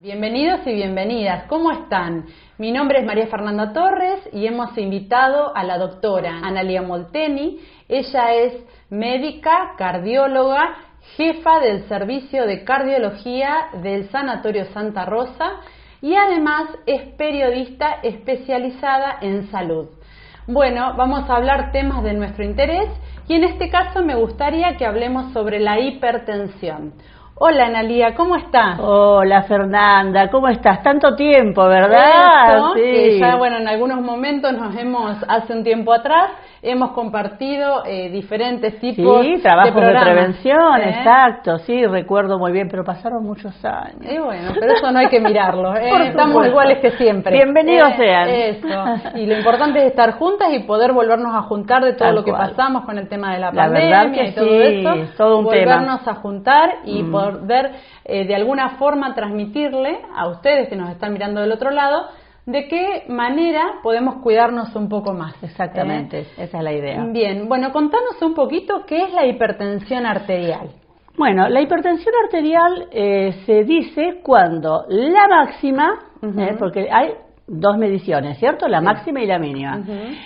Bienvenidos y bienvenidas, ¿cómo están? Mi nombre es María Fernanda Torres y hemos invitado a la doctora Analía Molteni. Ella es médica, cardióloga, jefa del servicio de cardiología del Sanatorio Santa Rosa y además es periodista especializada en salud. Bueno, vamos a hablar temas de nuestro interés y en este caso me gustaría que hablemos sobre la hipertensión. Hola Analía, ¿cómo estás? Hola Fernanda, ¿cómo estás? Tanto tiempo, ¿verdad? Eso, sí. Que ya, bueno, en algunos momentos hace un tiempo atrás, hemos compartido diferentes tipos trabajos de programas. De prevención, exacto, sí, recuerdo muy bien, pero pasaron muchos años. Y bueno, pero eso no hay que mirarlo, estamos iguales que siempre. Bienvenidos sean. Eso, y lo importante es estar juntas y poder volvernos a juntar de todo Tal lo que cual. pasamos con el tema de la verdad pandemia que y todo sí, eso, todo un volvernos tema. a juntar y poder de alguna forma transmitirle a ustedes que nos están mirando del otro lado de qué manera podemos cuidarnos un poco más. Exactamente, esa es la idea. Bien, bueno, contanos un poquito qué es la hipertensión arterial. Bueno, la hipertensión arterial se dice cuando la máxima, porque hay dos mediciones, ¿cierto? La máxima y la mínima.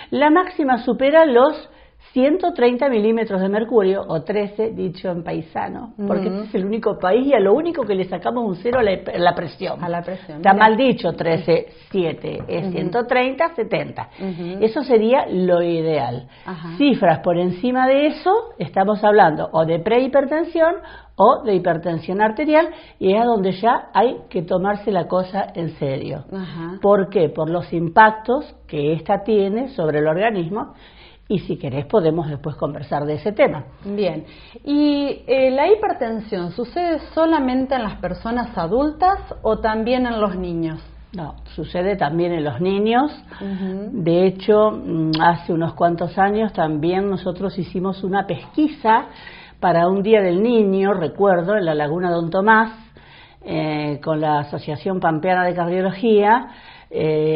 La máxima supera los 130 milímetros de mercurio, o 13, dicho en paisano, porque este es el único país y a lo único que le sacamos un cero a la presión. A la presión. Está mal dicho, 13, 7, es 130, 70. Eso sería lo ideal. Cifras por encima de eso, estamos hablando o de prehipertensión o de hipertensión arterial, y es a donde ya hay que tomarse la cosa en serio. ¿Por qué? Por los impactos que esta tiene sobre el organismo. Y si querés podemos después conversar de ese tema. Bien, ¿y la hipertensión sucede solamente en las personas adultas o también en los niños? No, sucede también en los niños. De hecho, hace unos cuantos años también nosotros hicimos una pesquisa para un Día del Niño, recuerdo, en la Laguna Don Tomás, con la Asociación Pampeana de Cardiología,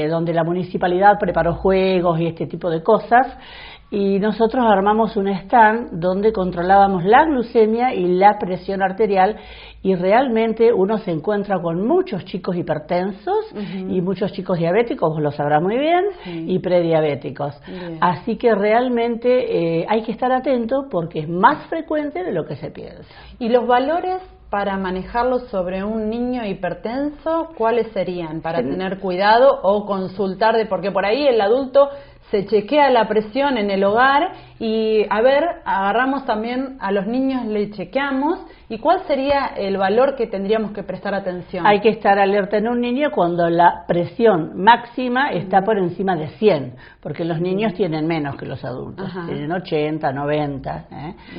donde la municipalidad preparó juegos y este tipo de cosas. Y nosotros armamos un stand donde controlábamos la glucemia y la presión arterial, y realmente uno se encuentra con muchos chicos hipertensos y muchos chicos diabéticos, vos lo sabrás muy bien, y prediabéticos. Así que realmente hay que estar atento porque es más frecuente de lo que se piensa. ¿Y los valores para manejarlos sobre un niño hipertenso, cuáles serían para tener cuidado o consultar? Porque por ahí el adulto se chequea la presión en el hogar y agarramos también a los niños, le chequeamos, y cuál sería el valor que tendríamos que prestar atención. Hay que estar alerta en un niño cuando la presión máxima está por encima de 100, porque los niños tienen menos que los adultos, tienen 80, 90,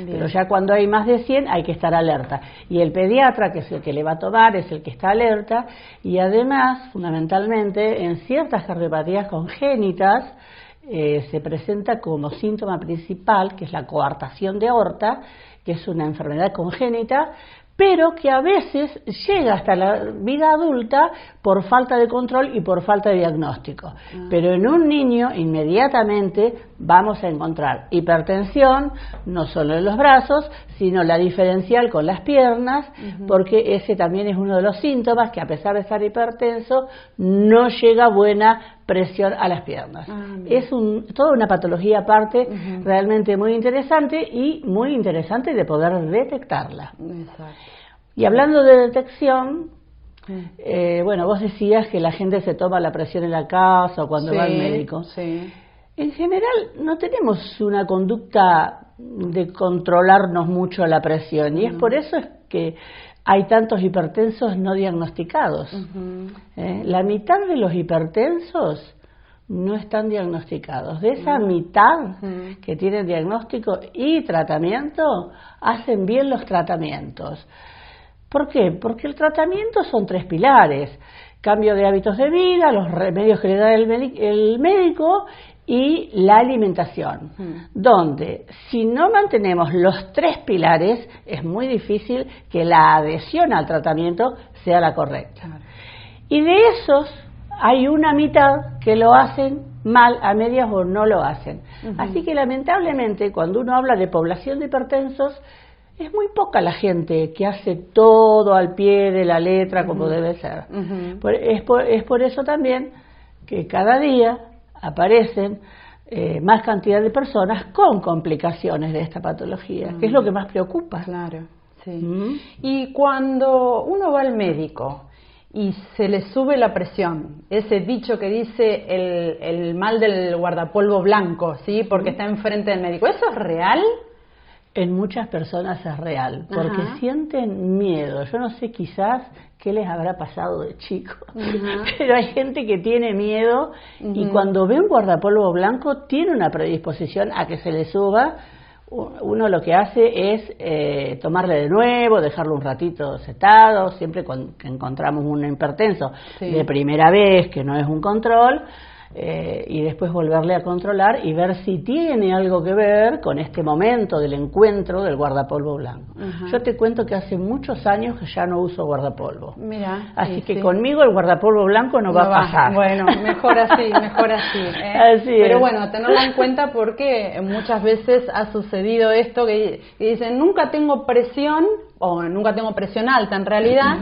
pero ya cuando hay más de 100 hay que estar alerta, y el pediatra, que es el que le va a tomar, es el que está alerta, y además, fundamentalmente, en ciertas cardiopatías congénitas, se presenta como síntoma principal, que es la coartación de aorta, que es una enfermedad congénita, pero que a veces llega hasta la vida adulta por falta de control y por falta de diagnóstico. Pero en un niño inmediatamente vamos a encontrar hipertensión, no solo en los brazos, sino la diferencial con las piernas, porque ese también es uno de los síntomas, que a pesar de estar hipertenso, no llega buena presión a las piernas. Es toda una patología aparte, realmente muy interesante, y muy interesante de poder detectarla. Y hablando de detección, bueno, vos decías que la gente se toma la presión en la casa o cuando va al médico. En general no tenemos una conducta de controlarnos mucho la presión, y es por eso es que hay tantos hipertensos no diagnosticados. La mitad de los hipertensos no están diagnosticados. De esa mitad que tienen diagnóstico y tratamiento, hacen bien los tratamientos. ¿Por qué? Porque el tratamiento son 3 pilares: cambio de hábitos de vida, los remedios que le da el médico y la alimentación, donde si no mantenemos los 3 pilares es muy difícil que la adhesión al tratamiento sea la correcta. Y de esos hay una mitad que lo hacen mal, a medias, o no lo hacen. Así que lamentablemente cuando uno habla de población de hipertensos, es muy poca la gente que hace todo al pie de la letra como debe ser. Es por eso también que cada día aparecen más cantidad de personas con complicaciones de esta patología, que es lo que más preocupa. Claro, sí. Y cuando uno va al médico y se le sube la presión, ese dicho que dice el mal del guardapolvo blanco, ¿sí? Porque está enfrente del médico, ¿eso es real? En muchas personas es real, porque sienten miedo. Yo no sé quizás qué les habrá pasado de chico, pero hay gente que tiene miedo y cuando ve un guardapolvo blanco tiene una predisposición a que se le suba. Uno lo que hace es tomarle de nuevo, dejarlo un ratito setado, siempre que encontramos un hipertenso de primera vez, que no es un control, y después volverle a controlar y ver si tiene algo que ver con este momento del encuentro del guardapolvo blanco. Yo te cuento que hace muchos años que ya no uso guardapolvo. Mira, así que conmigo el guardapolvo blanco no va a pasar. Bueno, mejor así, mejor así. Pero bueno, tenerlo en cuenta porque muchas veces ha sucedido esto que dicen nunca tengo presión o nunca tengo presión alta en realidad.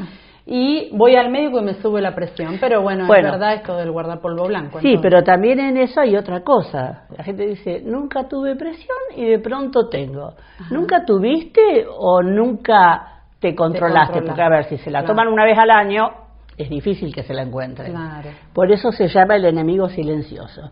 Y voy al médico y me sube la presión, pero bueno, es verdad esto del guardapolvo blanco. Sí, entonces. Pero también en eso hay otra cosa. La gente dice, nunca tuve presión y de pronto tengo. ¿Nunca tuviste o nunca te controlaste? Porque a ver, si se la toman una vez al año, es difícil que se la encuentren. Claro. Por eso se llama el enemigo silencioso.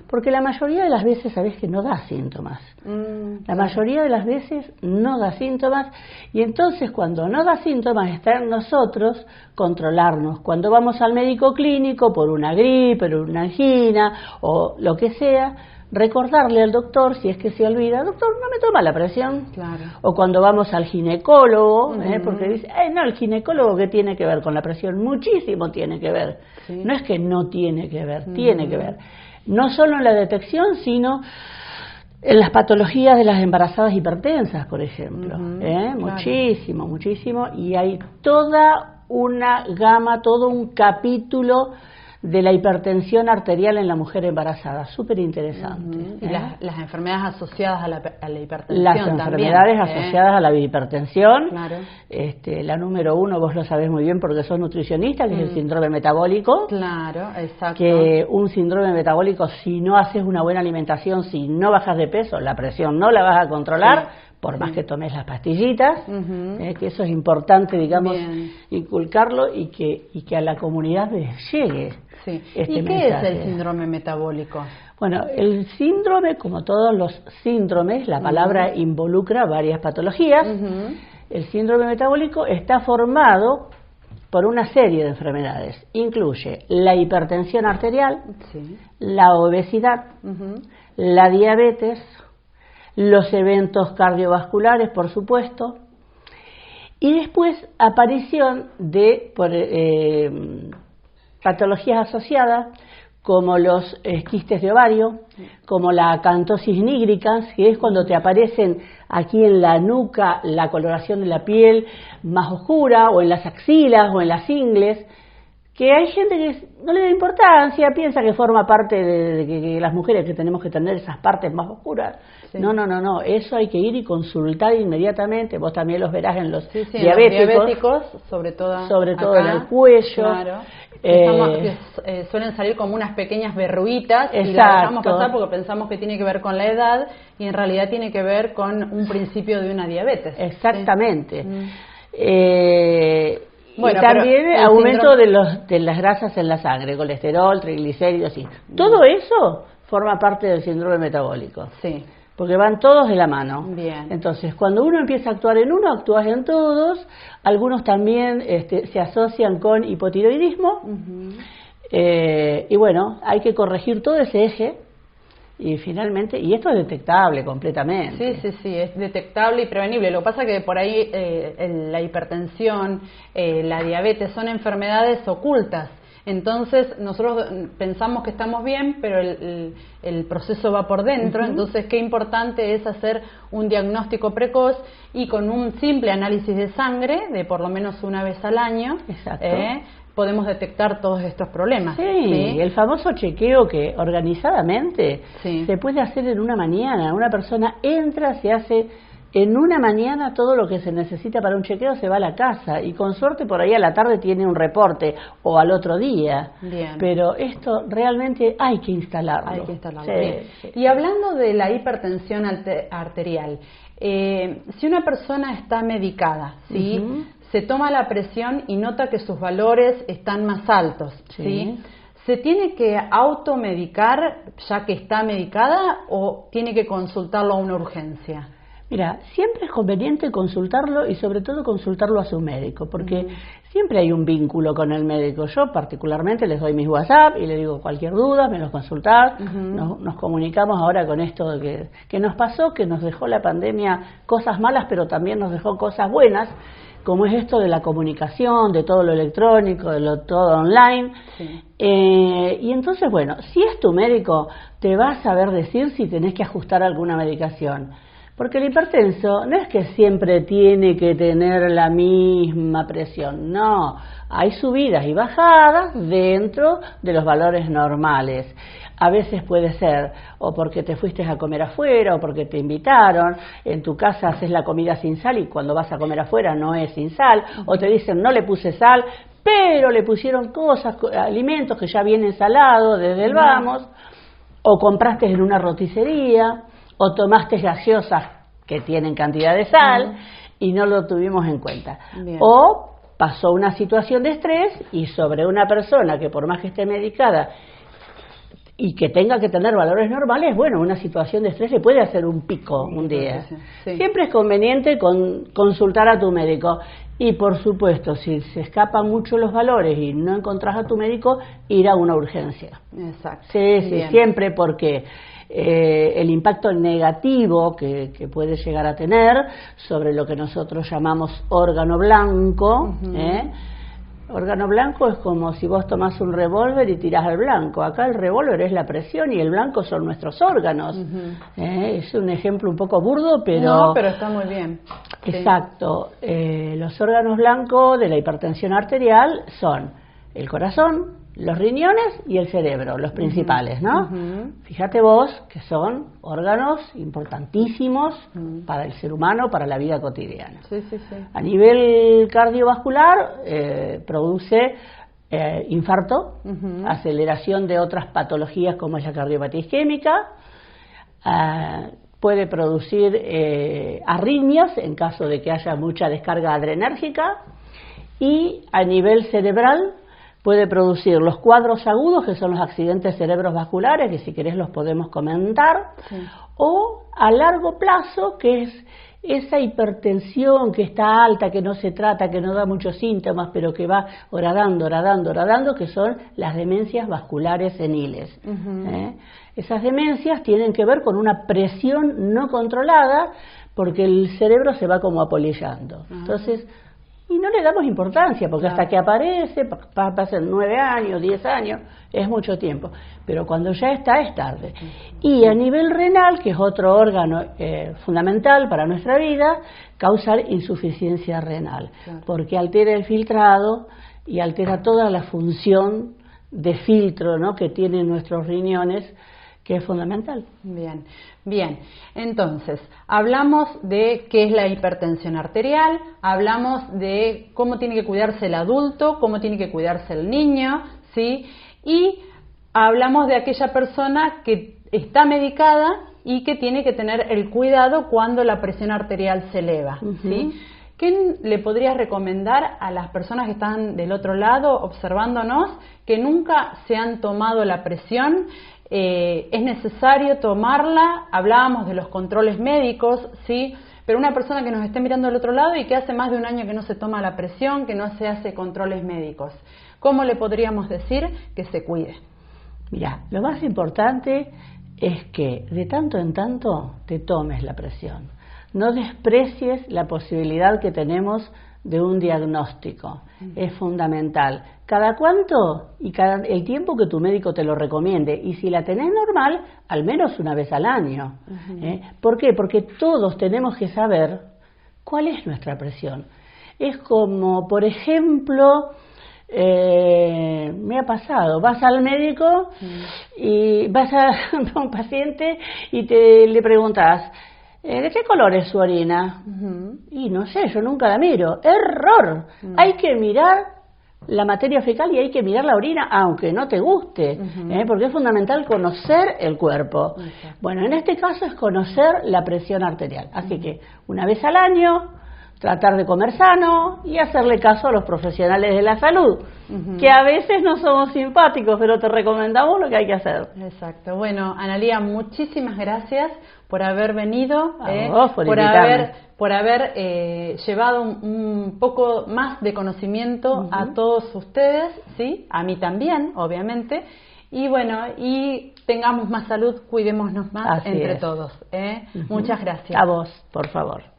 Porque la mayoría de las veces sabés que no da síntomas. La mayoría de las veces no da síntomas y entonces cuando no da síntomas está en nosotros controlarnos. Cuando vamos al médico clínico por una gripe, por una angina o lo que sea, recordarle al doctor, si es que se olvida, doctor, no me toma la presión. Claro. O cuando vamos al ginecólogo, porque dice, no, el ginecólogo, ¿qué tiene que ver con la presión? Muchísimo tiene que ver. No es que no tiene que ver, tiene que ver. No solo en la detección, sino en las patologías de las embarazadas hipertensas, por ejemplo. Muchísimo, muchísimo. Y hay toda una gama, todo un capítulo de la hipertensión arterial en la mujer embarazada, súper interesante. Y las enfermedades asociadas a la hipertensión las también. Las enfermedades asociadas a la hipertensión, claro. La número uno, vos lo sabés muy bien porque sos nutricionista, que es el síndrome metabólico. Claro, exacto. Que un síndrome metabólico, si no haces una buena alimentación, si no bajas de peso, la presión no la vas a controlar, por más que tomes las pastillitas, que eso es importante, digamos, inculcarlo y que a la comunidad les llegue. Sí. Este ¿Y qué mensaje. es el síndrome metabólico? Bueno, el síndrome, como todos los síndromes, la palabra involucra varias patologías. El síndrome metabólico está formado por una serie de enfermedades. Incluye la hipertensión arterial, la obesidad, la diabetes, los eventos cardiovasculares, por supuesto, y después aparición de patologías asociadas como los quistes de ovario, como la acantosis nigricans, que es cuando te aparecen aquí en la nuca la coloración de la piel más oscura, o en las axilas, o en las ingles, que hay gente que no le da importancia, piensa que forma parte de que las mujeres que tenemos que tener esas partes más oscuras. No, eso hay que ir y consultar inmediatamente. Vos también los verás en los diabéticos, sobre todo acá, en el cuello. Claro. Que suelen salir como unas pequeñas verruguitas y la dejamos pasar porque pensamos que tiene que ver con la edad y en realidad tiene que ver con un principio de una diabetes. Exactamente. Bueno, y también aumento de las grasas en la sangre, colesterol, triglicéridos, todo eso forma parte del síndrome metabólico. Sí. Porque van todos de la mano. Bien. Entonces, cuando uno empieza a actuar en uno, actúas en todos. Algunos también se asocian con hipotiroidismo. Y bueno, hay que corregir todo ese eje. Y finalmente, y esto es detectable completamente. Sí, es detectable y prevenible. Lo que pasa es que por ahí la hipertensión, la diabetes son enfermedades ocultas. Entonces nosotros pensamos que estamos bien, pero el proceso va por dentro. Entonces qué importante es hacer un diagnóstico precoz y con un simple análisis de sangre, de por lo menos una vez al año, podemos detectar todos estos problemas. Sí, el famoso chequeo que organizadamente se puede hacer en una mañana. Una persona entra, se hace en una mañana todo lo que se necesita para un chequeo se va a la casa y con suerte por ahí a la tarde tiene un reporte o al otro día. Bien. Pero esto realmente hay que instalarlo. Hay que instalarlo. Sí, Bien. sí. Y hablando de la hipertensión arterial, si una persona está medicada, ¿sí? Uh-huh. Se toma la presión y nota que sus valores están más altos, ¿sí? ¿Se tiene que automedicar ya que está medicada o tiene que consultarlo a una urgencia? Mira, siempre es conveniente consultarlo y sobre todo consultarlo a su médico, porque siempre hay un vínculo con el médico. Yo particularmente les doy mis WhatsApp y le digo cualquier duda, me los consultás. Nos comunicamos ahora con esto de que nos pasó, que nos dejó la pandemia cosas malas, pero también nos dejó cosas buenas, como es esto de la comunicación, de todo lo electrónico, de todo online. Sí. Y entonces, bueno, si es tu médico, te va a saber decir si tenés que ajustar alguna medicación. Porque el hipertenso no es que siempre tiene que tener la misma presión, no, hay subidas y bajadas dentro de los valores normales. A veces puede ser o porque te fuiste a comer afuera o porque te invitaron, en tu casa haces la comida sin sal y cuando vas a comer afuera no es sin sal, o te dicen no le puse sal, pero le pusieron cosas, alimentos que ya vienen salados desde el vamos, o compraste en una roticería, o tomaste gaseosas que tienen cantidad de sal y no lo tuvimos en cuenta. Bien. O pasó una situación de estrés y sobre una persona que por más que esté medicada y que tenga que tener valores normales, bueno, una situación de estrés le puede hacer un pico un día. Sí. Siempre es conveniente consultar a tu médico. Y por supuesto, si se escapan mucho los valores y no encontrás a tu médico, ir a una urgencia. Exacto. Sí, siempre, porque el impacto negativo que puede llegar a tener sobre lo que nosotros llamamos órgano blanco, órgano blanco es como si vos tomás un revólver y tirás al blanco. Acá el revólver es la presión y el blanco son nuestros órganos. Es un ejemplo un poco burdo, pero... No, pero está muy bien. Exacto. Los órganos blancos de la hipertensión arterial son el corazón, los riñones y el cerebro, los principales, ¿no? Fíjate vos que son órganos importantísimos para el ser humano, para la vida cotidiana. Sí. A nivel cardiovascular, produce infarto, aceleración de otras patologías como es la cardiopatía isquémica, puede producir arritmias en caso de que haya mucha descarga adrenérgica, y a nivel cerebral puede producir los cuadros agudos, que son los accidentes cerebrovasculares, que si querés los podemos comentar, o a largo plazo, que es esa hipertensión que está alta, que no se trata, que no da muchos síntomas, pero que va horadando, que son las demencias vasculares seniles. Esas demencias tienen que ver con una presión no controlada, porque el cerebro se va como apolillando. Entonces, y no le damos importancia, porque hasta que aparece, pasan 9 años, 10 años, es mucho tiempo. Pero cuando ya está, es tarde. Y a nivel renal, que es otro órgano fundamental para nuestra vida, causa insuficiencia renal, porque altera el filtrado y altera toda la función de filtro, ¿no?, que tienen nuestros riñones, que es fundamental. Bien. Entonces, hablamos de qué es la hipertensión arterial, hablamos de cómo tiene que cuidarse el adulto, cómo tiene que cuidarse el niño, ¿sí? Y hablamos de aquella persona que está medicada y que tiene que tener el cuidado cuando la presión arterial se eleva, ¿sí? ¿Qué le podrías recomendar a las personas que están del otro lado observándonos, que nunca se han tomado la presión? Es necesario tomarla. Hablábamos de los controles médicos, ¿sí? Pero una persona que nos esté mirando del otro lado y que hace más de un año que no se toma la presión, que no se hace controles médicos, ¿cómo le podríamos decir que se cuide? Mira, lo más importante es que de tanto en tanto te tomes la presión. No desprecies la posibilidad que tenemos de un diagnóstico. Es fundamental. ¿Cada cuánto? Y el tiempo que tu médico te lo recomiende. Y si la tenés normal, al menos una vez al año. ¿Por qué? Porque todos tenemos que saber cuál es nuestra presión. Es como, por ejemplo, me ha pasado, vas al médico y vas a un paciente y le preguntas, ¿de qué color es su orina? Y no sé, yo nunca la miro. ¡Error! Hay que mirar la materia fecal y hay que mirar la orina aunque no te guste, porque es fundamental conocer el cuerpo. Bueno, en este caso es conocer la presión arterial. Así que una vez al año, tratar de comer sano y hacerle caso a los profesionales de la salud, que a veces no somos simpáticos, pero te recomendamos lo que hay que hacer. Exacto. Bueno, Analía, muchísimas gracias por haber venido, vos por haber llevado un poco más de conocimiento a todos ustedes, ¿sí? A mí también, obviamente. Y bueno, y tengamos más salud, cuidémonos más entre todos. Muchas gracias. A vos, por favor.